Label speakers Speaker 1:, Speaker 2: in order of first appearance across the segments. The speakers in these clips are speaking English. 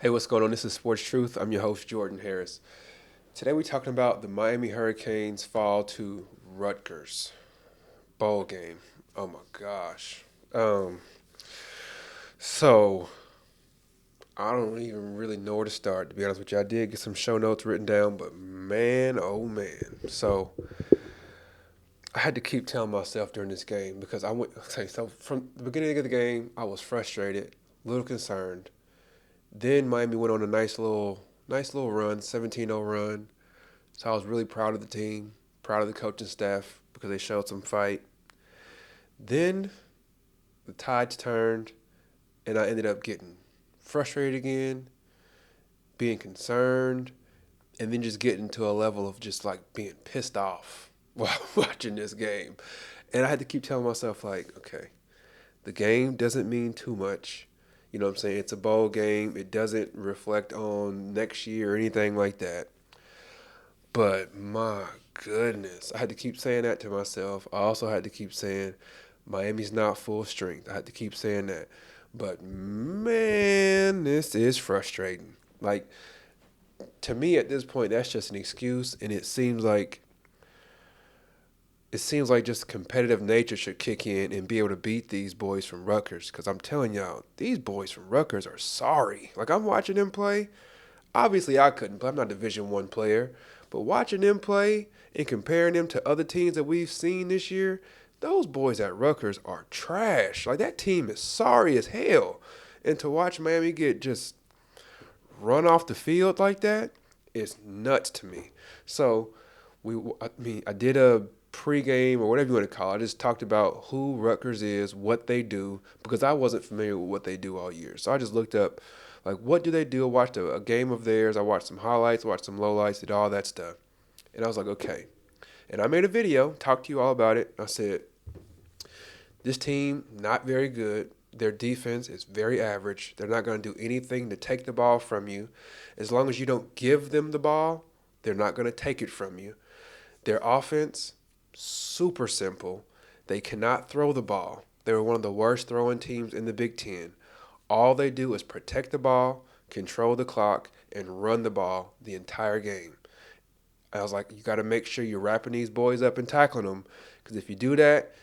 Speaker 1: Hey, what's going on? This is Sports Truth. I'm your host, Jordan Harris. Today we're talking about the Miami Hurricanes fall to Rutgers bowl game. Oh my gosh. Um, so I don't even really know where to start, to be honest with you. I did get some show notes written down, but man, oh man. So I had to keep telling myself during this game because I went, okay, so from the beginning of the game, I was frustrated, a little concerned. Then Miami went on a nice little run, 17-0 run. So I was really proud of the team, proud of the coaching staff because they showed some fight. Then the tides turned, and I ended up getting frustrated again, being concerned, and then just getting to a level of just like being pissed off while watching this game. And I had to keep telling myself, like, okay, the game doesn't mean too much. You know what I'm saying? It's a bowl game. It doesn't reflect on next year or anything like that. But my goodness, I had to keep saying that to myself. I also had to keep saying Miami's not full strength. I had to keep saying that. But man, this is frustrating. Like, to me at this point, that's just an excuse, and it seems like just competitive nature should kick in and be able to beat these boys from Rutgers. Because I'm telling y'all, these boys from Rutgers are sorry. Like, I'm watching them play. Obviously, I couldn't play. I'm not a Division One player, but watching them play and comparing them to other teams that we've seen this year, those boys at Rutgers are trash. Like, that team is sorry as hell, and to watch Miami get just run off the field like that is nuts to me. So I did a pregame or whatever you want to call it. I just talked about who Rutgers is, what they do, because I wasn't familiar with what they do all year. So I just looked up, like, what do they do? I watched a game of theirs. I watched some highlights, watched some lowlights, did all that stuff. And I was like, okay. And I made a video, talked to you all about it. I said, this team, not very good. Their defense is very average. They're not going to do anything to take the ball from you. As long as you don't give them the ball, they're not going to take it from you. Their offense, super simple. They cannot throw the ball. They were one of the worst throwing teams in the Big Ten. All they do is protect the ball, control the clock, and run the ball the entire game. I was like, you got to make sure you're wrapping these boys up and tackling them, because if you do that,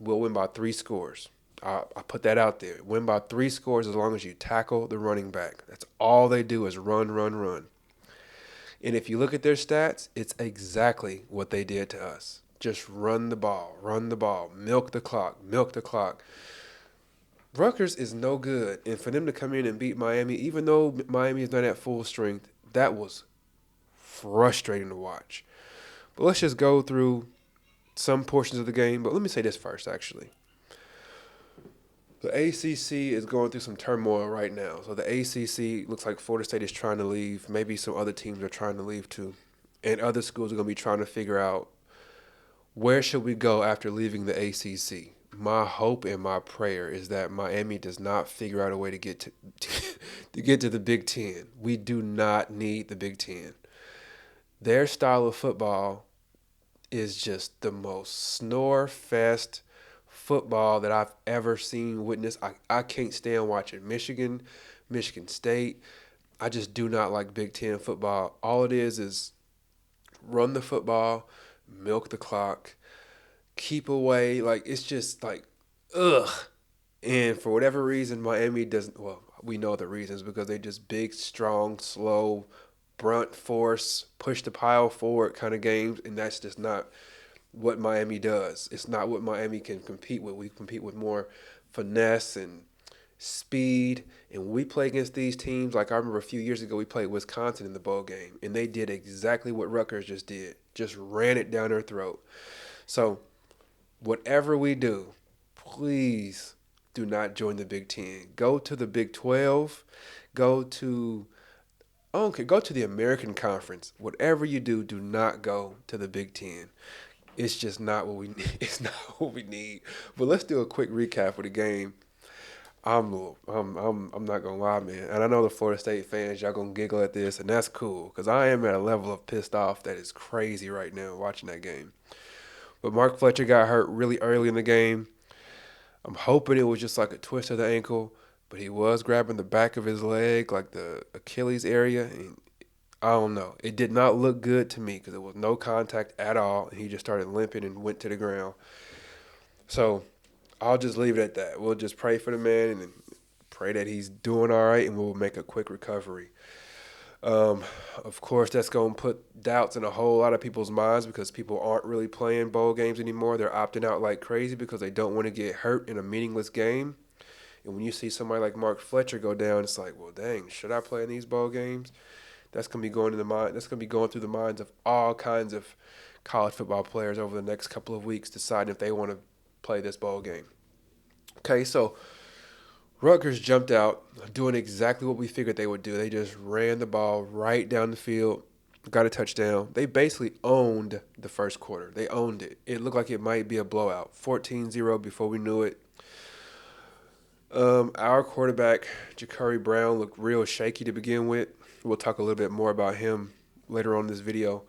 Speaker 1: we'll win by 3 scores. I put that out there. Win by 3 scores as long as you tackle the running back. That's all they do is run, run, run. And if you look at their stats, it's exactly what they did to us. Just run the ball, milk the clock, milk the clock. Rutgers is no good, and for them to come in and beat Miami, even though Miami is not at full strength, that was frustrating to watch. But let's just go through some portions of the game. But let me say this first, actually. The ACC is going through some turmoil right now. So the ACC looks like Florida State is trying to leave. Maybe some other teams are trying to leave too. And other schools are going to be trying to figure out where should we go after leaving the ACC. My hope and my prayer is that Miami does not figure out a way to get to to get to the Big Ten. We do not need the Big Ten. Their style of football is just the most snore fest football that I've ever seen witness. I can't stand watching Michigan, Michigan State. I just do not like Big Ten football. All it is run the football, milk the clock, keep away. Like, it's just like, ugh. And for whatever reason, Miami doesn't. Well, we know the reasons because they just big, strong, slow, brunt force, push the pile forward kind of games, and that's just not what Miami does. It's not what Miami can compete with. We compete with more finesse and speed. And when we play against these teams, like I remember a few years ago, we played Wisconsin in the bowl game, and they did exactly what Rutgers just did, just ran it down their throat. So whatever we do, please do not join the Big Ten. Go to the Big 12. Go to Okay, go to the American Conference. Whatever you do, do not go to the Big Ten. It's just not what we need. It's not what we need. But let's do a quick recap of the game. I'm not gonna lie, man. And I know the Florida State fans, y'all gonna giggle at this, and that's cool, cause I am at a level of pissed off that is crazy right now watching that game. But Mark Fletcher got hurt really early in the game. I'm hoping it was just like a twist of the ankle. but he was grabbing the back of his leg, like the Achilles area. And I don't know. It did not look good to me because there was no contact at all. And he just started limping and went to the ground. So I'll just leave it at that. We'll just pray for the man and pray that he's doing all right and we'll make a quick recovery. Um, of course, that's going to put doubts in a whole lot of people's minds because people aren't really playing bowl games anymore. They're opting out like crazy because they don't want to get hurt in a meaningless game. And when you see somebody like Mark Fletcher go down, it's like, well, dang, should I play in these bowl games? That's gonna be going in the mind. That's gonna be going through the minds of all kinds of college football players over the next couple of weeks, deciding if they want to play this bowl game. Okay, so Rutgers jumped out, doing exactly what we figured they would do. They just ran the ball right down the field, got a touchdown. They basically owned the first quarter. They owned it. It looked like it might be a blowout. 14-0 before we knew it. Our quarterback, Ja'Cory Brown, looked real shaky to begin with. We'll talk a little bit more about him later on in this video.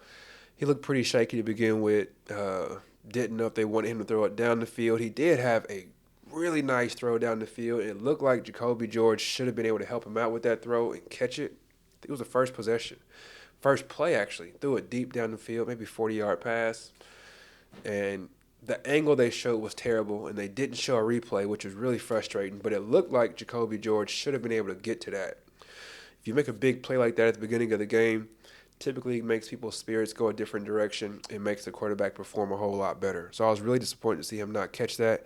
Speaker 1: He looked pretty shaky to begin with. Didn't know if they wanted him to throw it down the field. He did have a really nice throw down the field. It looked like Jacoby George should have been able to help him out with that throw and catch it. It was the first possession. First play, actually. Threw it deep down the field, maybe 40-yard pass. And the angle they showed was terrible, and they didn't show a replay, which was really frustrating. But it looked like Jacoby George should have been able to get to that. If you make a big play like that at the beginning of the game, typically it makes people's spirits go a different direction. It makes the quarterback perform a whole lot better. So I was really disappointed to see him not catch that.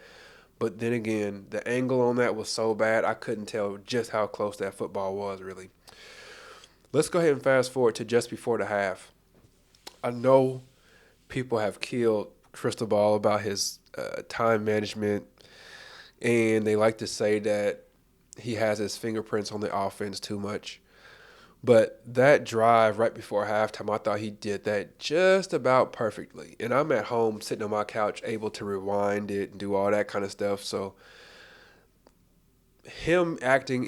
Speaker 1: But then again, the angle on that was so bad, I couldn't tell just how close that football was, really. Let's go ahead and fast forward to just before the half. I know people have killed Cristobal about his time management, and they like to say that he has his fingerprints on the offense too much. But that drive right before halftime, I thought he did that just about perfectly. And I'm at home sitting on my couch able to rewind it and do all that kind of stuff. So him acting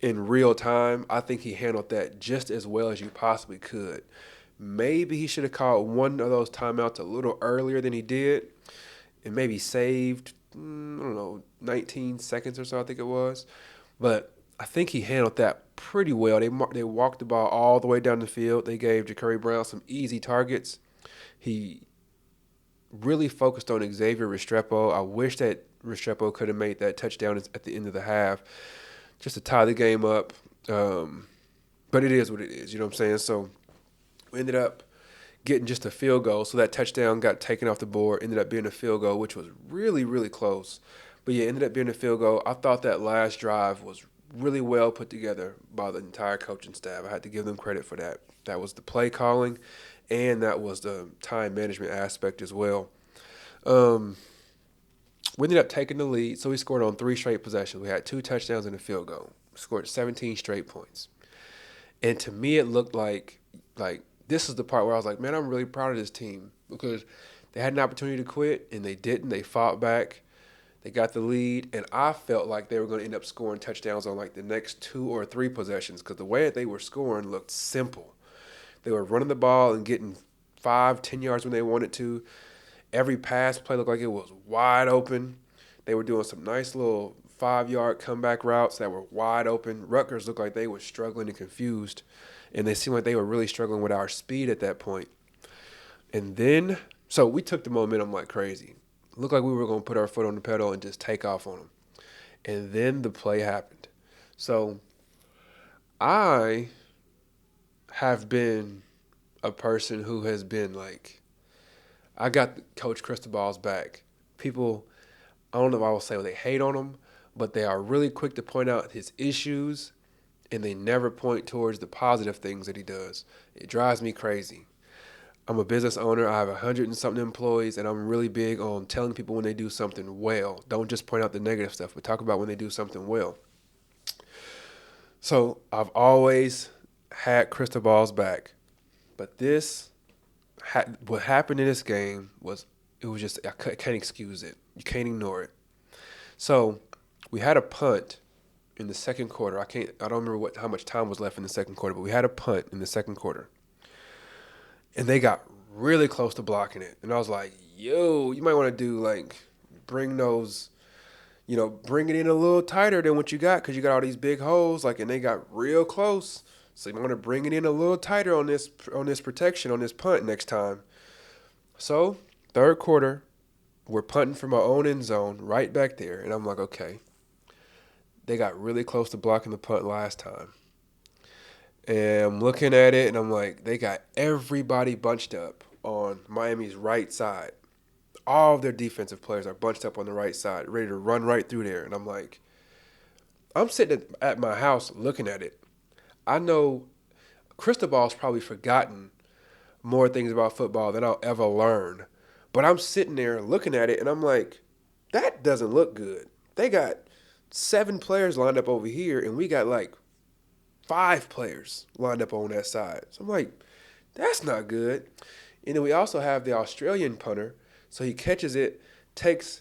Speaker 1: in real time, I think he handled that just as well as you possibly could. Maybe he should have called one of those timeouts a little earlier than he did and maybe saved, I don't know, 19 seconds or so, I think it was. But I think he handled that pretty well. They walked the ball all the way down the field. They gave Ja'Cory Brown some easy targets. He really focused on Xavier Restrepo. I wish that Restrepo could have made that touchdown at the end of the half just to tie the game up. But it is what it is, you know what I'm saying? So we ended up getting just a field goal. So that touchdown got taken off the board, ended up being a field goal, which was really, really close. But yeah, ended up being a field goal. I thought that last drive was really well put together by the entire coaching staff. I had to give them credit for that. That was the play calling, and that was the time management aspect as well. We ended up taking the lead, so we scored on 3 straight possessions. We had 2 touchdowns and a field goal. We scored 17 straight points. And to me, it looked like this is the part where I was like, man, I'm really proud of this team because they had an opportunity to quit, and they didn't. They fought back. They got the lead, and I felt like they were going to end up scoring touchdowns on like the next 2 or 3 possessions because the way that they were scoring looked simple. They were running the ball and getting 5-10 yards when they wanted to. Every pass play looked like it was wide open. They were doing some nice little 5-yard comeback routes that were wide open. Rutgers looked like they were struggling and confused, and they seemed like they were really struggling with our speed at that point. And then, so we took the momentum like crazy. Looked like we were going to put our foot on the pedal and just take off on them. And then the play happened. So I have been a person who has been like, I got Coach Cristobal's back. People, I don't know if I will say they hate on him, but they are really quick to point out his issues, and they never point towards the positive things that he does. It drives me crazy. I'm a business owner. I have 100 and something employees, and I'm really big on telling people when they do something well. Don't just point out the negative stuff, but talk about when they do something well. So I've always had Cristobal's back, but what happened in this game was just I can't excuse it. You can't ignore it. So we had a punt in the second quarter. I don't remember how much time was left in the second quarter, but we had a punt in the second quarter. And they got really close to blocking it. And I was like, yo, you might want to bring those, bring it in a little tighter than what you got because you got all these big holes, like, and they got real close. So you want to bring it in a little tighter on this protection on this punt next time. So third quarter, we're punting from our own end zone right back there, and I'm like, okay, they got really close to blocking the punt last time. And I'm looking at it, and I'm like, they got everybody bunched up on Miami's right side. All of their defensive players are bunched up on the right side, ready to run right through there. And I'm like, I'm sitting at my house looking at it. I know Cristobal's probably forgotten more things about football than I'll ever learn. But I'm sitting there looking at it, and I'm like, that doesn't look good. They got 7 players lined up over here, and we got like 5 players lined up on that side. So I'm like, that's not good. And then we also have the Australian punter. So he catches it, takes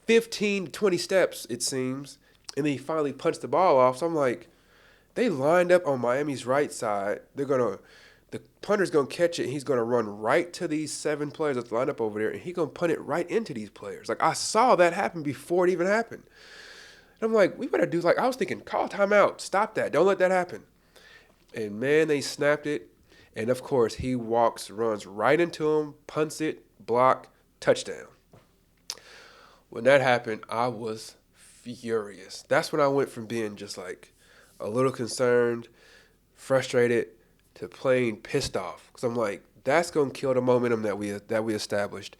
Speaker 1: 15 to 20 steps, it seems, and then he finally punched the ball off. So I'm like, they lined up on Miami's right side. The punter's gonna catch it, and he's gonna run right to these 7 players that's lined up over there, and he's gonna punt it right into these players. Like, I saw that happen before it even happened. And I'm like, we better I was thinking, call timeout, stop that, don't let that happen. And man, they snapped it, and of course he runs right into him, punts it, block, touchdown. When that happened, I was furious. That's when I went from being just like a little concerned, frustrated, to plain pissed off. Because I'm like, that's going to kill the momentum that we established.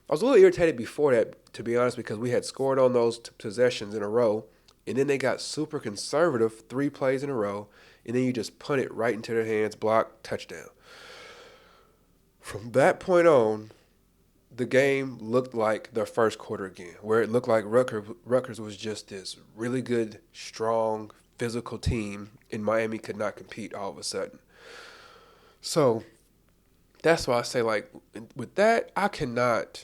Speaker 1: I was a little irritated before that, to be honest, because we had scored on those possessions in a row, and then they got super conservative 3 plays in a row, and then you just punt it right into their hands, block, touchdown. From that point on, the game looked like the first quarter again, where it looked like Rutgers was just this really good, strong, physical team, and Miami could not compete all of a sudden. So that's why I say, like, with that, I cannot,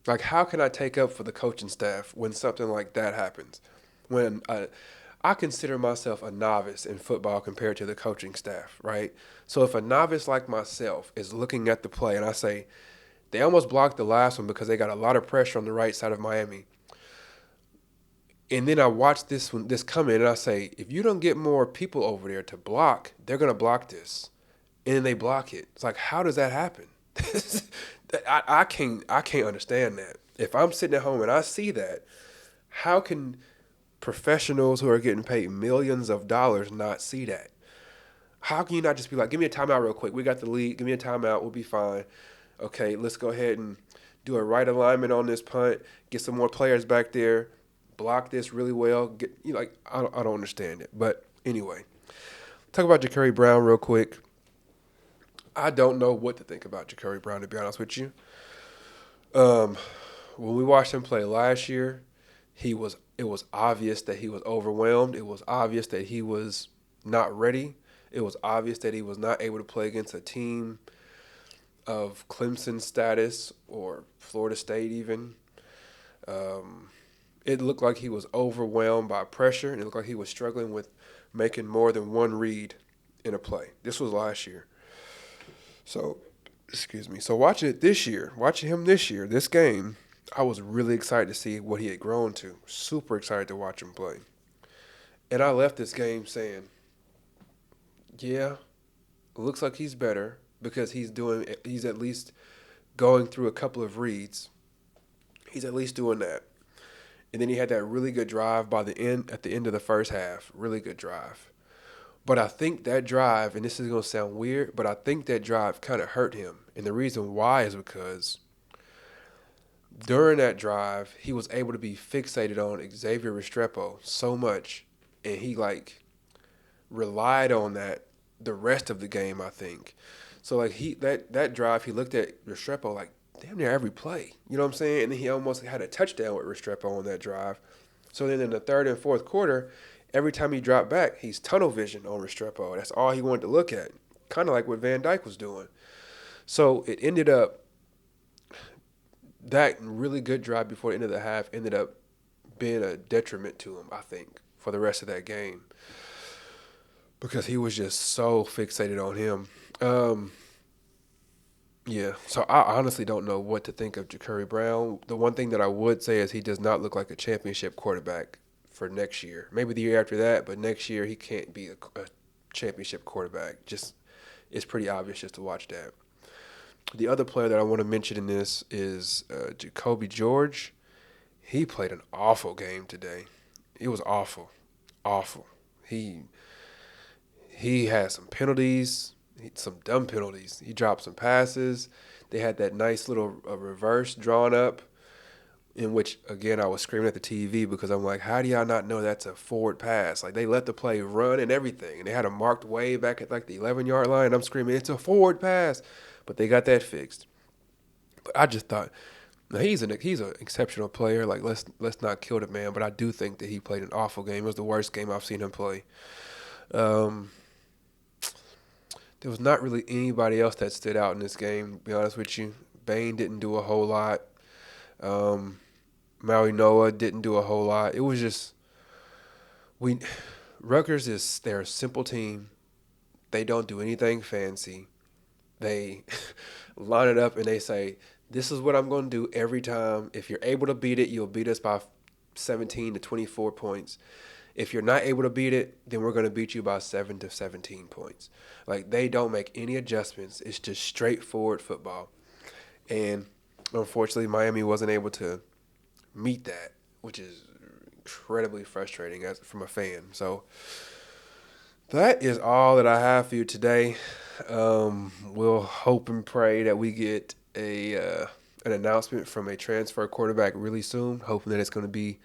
Speaker 1: like, how can I take up for the coaching staff when something like that happens? When I consider myself a novice in football compared to the coaching staff, right? So if a novice like myself is looking at the play and I say, they almost blocked the last one because they got a lot of pressure on the right side of Miami. And then I watch this come in, and I say, if you don't get more people over there to block, they're going to block this. And then they block it. It's like, how does that happen? I can't understand that. If I'm sitting at home and I see that, how can professionals who are getting paid millions of dollars not see that? How can you not just be like, give me a timeout real quick. We got the lead. Give me a timeout. We'll be fine. Okay, let's go ahead and do a right alignment on this punt, get some more players back there, block this really well. I don't understand it. But anyway, talk about Ja'Carry Brown real quick. I don't know what to think about Ja'Carry Brown, to be honest with you. When we watched him play last year, it was obvious that he was overwhelmed. It was obvious that he was not ready. It was obvious that he was not able to play against a team of Clemson status or Florida State even. It looked like he was overwhelmed by pressure, and it looked like he was struggling with making more than one read in a play. This was last year. So, So watching him this year, this game, I was really excited to see what he had grown to. Super excited to watch him play. And I left this game saying, yeah, it looks like he's better, because he's at least going through a couple of reads. He's at least doing that. And then he had that really good drive at the end of the first half. Really good drive. But I think that drive, and this is going to sound weird, but I think that drive kind of hurt him. And the reason why is because during that drive, he was able to be fixated on Xavier Restrepo so much, and he relied on that the rest of the game, I think. So that drive, he looked at Restrepo like damn near every play. You know what I'm saying? And then he almost had a touchdown with Restrepo on that drive. So then in the third and fourth quarter, every time he dropped back, he's tunnel vision on Restrepo. That's all he wanted to look at. Kind of like what Van Dyke was doing. So it ended up, that really good drive before the end of the half ended up being a detriment to him, I think, for the rest of that game. Because he was just so fixated on him. Yeah. So I honestly don't know what to think of Ja'Cory Brown. The one thing that I would say is he does not look like a championship quarterback for next year. Maybe the year after that, but next year he can't be a championship quarterback. Just it's pretty obvious just to watch that. The other player that I want to mention in this is Jacoby George. He played an awful game today. It was awful, awful. He he had some penalties, some dumb penalties. He dropped some passes. They had that nice little reverse drawn up, in which again I was screaming at the TV because I'm like, how do y'all not know that's a forward pass? Like they let the play run and everything, and they had a marked way back at like the 11-yard line. I'm screaming, it's a forward pass, but they got that fixed. But I just thought, now he's an exceptional player. Like let's not kill the man, but I do think that he played an awful game. It was the worst game I've seen him play. Um, there was not really anybody else that stood out in this game. To be honest with you, Bain didn't do a whole lot. Um, Maui Noah didn't do a whole lot. It was just we Rutgers is they're a simple team. They don't do anything fancy. They line it up and they say, "This is what I'm going to do every time. If you're able to beat it, you'll beat us by 17 to 24 points. If you're not able to beat it, then we're going to beat you by 7 to 17 points." Like they don't make any adjustments. It's just straightforward football. And unfortunately, Miami wasn't able to meet that, which is incredibly frustrating as from a fan. So that is all that I have for you today. We'll hope and pray that we get an announcement from a transfer quarterback really soon. Hoping that it's going to be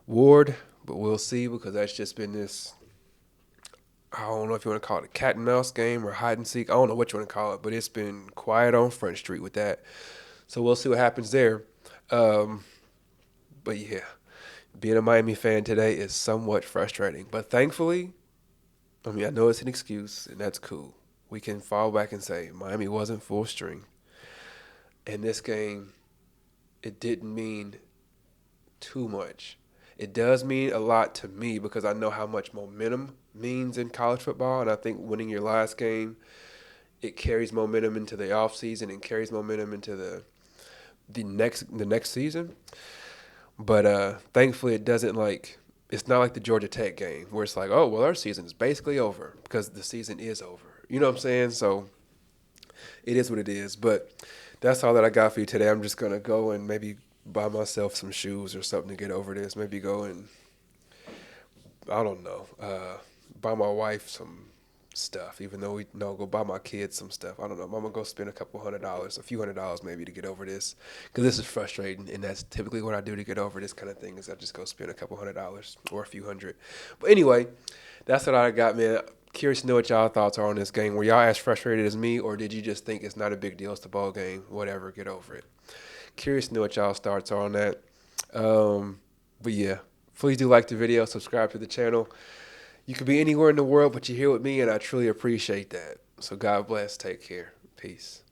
Speaker 1: Ward, but we'll see because that's just been this. I don't know if you want to call it a cat and mouse game or hide and seek. I don't know what you want to call it, but it's been quiet on Front Street with that. So we'll see what happens there. Um, but yeah, being a Miami fan today is somewhat frustrating. But thankfully, I mean, I know it's an excuse, and that's cool. We can fall back and say Miami wasn't full string. In this game, it didn't mean too much. It does mean a lot to me because I know how much momentum means in college football, and I think winning your last game, it carries momentum into the offseason and carries momentum into the next season. But thankfully, it doesn't like it's not like the Georgia Tech game where it's like, oh well, our season is basically over because the season is over. You know what I'm saying? So it is what it is. But that's all that I got for you today. I'm just gonna go and maybe buy myself some shoes or something to get over this. Maybe go and I don't know, buy my wife some stuff. Even though we no go buy my kids some stuff. I don't know. I'm gonna go spend a couple $100, a few $100 maybe to get over this because this is frustrating, and that's typically what I do to get over this kind of thing. Is I just go spend a couple $100 or a few hundred. But anyway, that's what I got, man. Curious to know what y'all thoughts are on this game. Were y'all as frustrated as me, or did you just think it's not a big deal? It's the ball game. Whatever, get over it. Curious to know what y'all's thoughts are on that. But yeah, please do like the video, subscribe to the channel. You could be anywhere in the world, but you're here with me, and I truly appreciate that. So God bless. Take care. Peace.